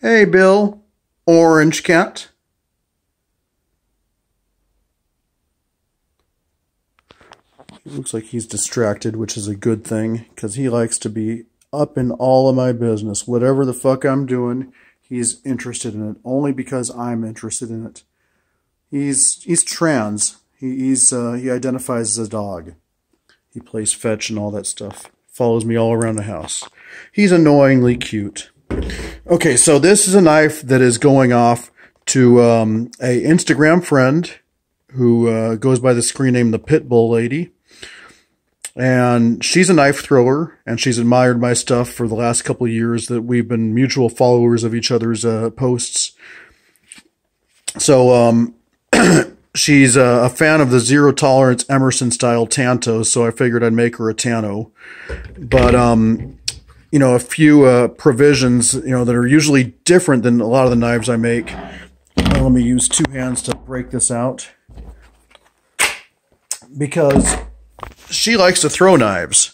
Hey, Bill. Orange cat. He looks like he's distracted, which is a good thing, because he likes to be up in all of my business. Whatever the fuck I'm doing, he's interested in it, only because I'm interested in it. He's trans. He identifies as a dog. He plays fetch and all that stuff. Follows me all around the house. He's annoyingly cute. Okay, so this is a knife that is going off to a Instagram friend who goes by the screen name The Pitbull Lady. And she's a knife thrower, and she's admired my stuff for the last couple of years that we've been mutual followers of each other's posts. So she's a fan of the zero tolerance Emerson style Tanto, so I figured I'd make her a Tano. But you know, a few provisions, that are usually different than a lot of the knives I make. Let me use two hands to break this out, because she likes to throw knives.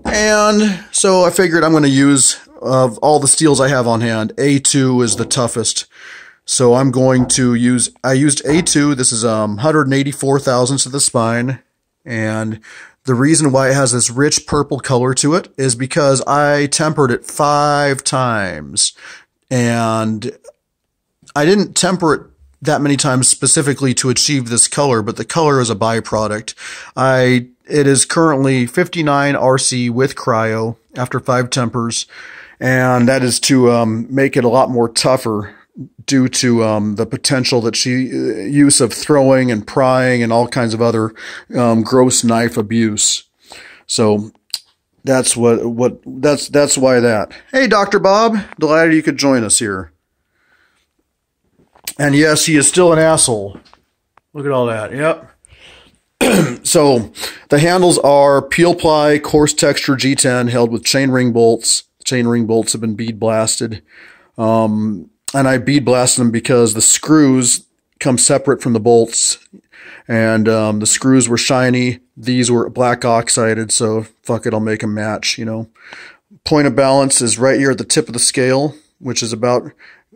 And so I figured I'm going to use, of all the steels I have on hand, A2 is the toughest. So I'm going to use, I used A2. This is 184 thousandths of the spine. And the reason why it has this rich purple color to it is because I tempered it 5 times. And I didn't temper it that many times specifically to achieve this color, but the color is a byproduct. It is currently 59 RC with cryo after 5 tempers, and that is to make it a lot more tougher due to the potential that use of throwing and prying and all kinds of other gross knife abuse. So that's that's why that. Hey, Dr. Bob, delighted you could join us here. And yes, he is still an asshole. Look at all that. Yep. So the handles are peel ply, coarse texture G10 held with chain ring bolts. Chain ring bolts have been bead blasted. And I bead blasted them because the screws come separate from the bolts. And the screws were shiny. These were black oxided. So fuck it, I'll make them match, Point of balance is right here at the tip of the scale, which is about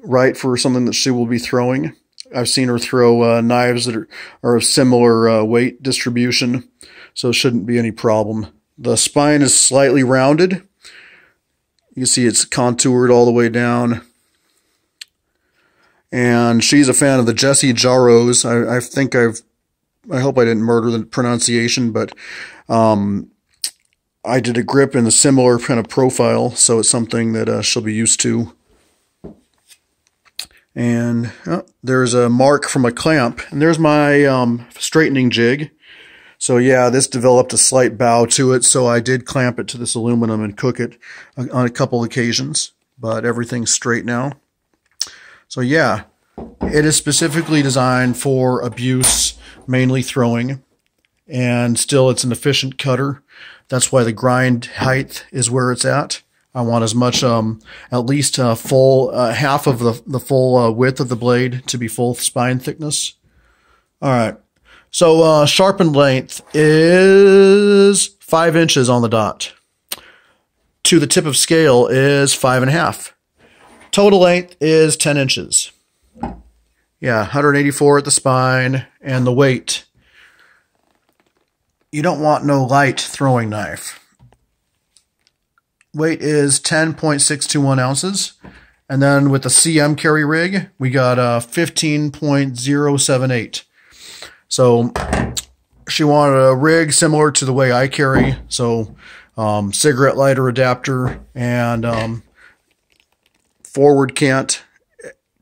right for something that she will be throwing. I've seen her throw knives that are of similar weight distribution, so it shouldn't be any problem. The spine is slightly rounded. You can see it's contoured all the way down. And she's a fan of the Jesse Jarros. I hope I didn't murder the pronunciation, but I did a grip in a similar kind of profile, so it's something that she'll be used to. And there's a mark from a clamp, and there's my straightening jig. So yeah, this developed a slight bow to it, so I did clamp it to this aluminum and cook it on a couple occasions, but everything's straight now. So yeah, it is specifically designed for abuse, mainly throwing, and still it's an efficient cutter. That's why the grind height is where it's at. I want as much, at least full, half of the full width of the blade to be full spine thickness. All right. So sharpened length is 5 inches on the dot. To the tip of scale is 5.5. Total length is 10 inches. Yeah, 184 at the spine, and the weight. You don't want no light throwing knife. Weight is 10.621 ounces. And then with the CM carry rig, we got 15.078. So she wanted a rig similar to the way I carry. So cigarette lighter adapter and forward cant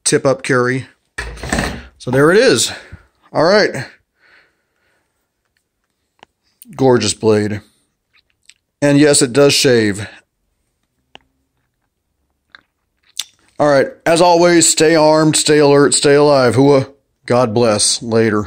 tip up carry. So there it is. All right. Gorgeous blade. And yes, it does shave. All right, as always, stay armed, stay alert, stay alive. Hooah. God bless. Later.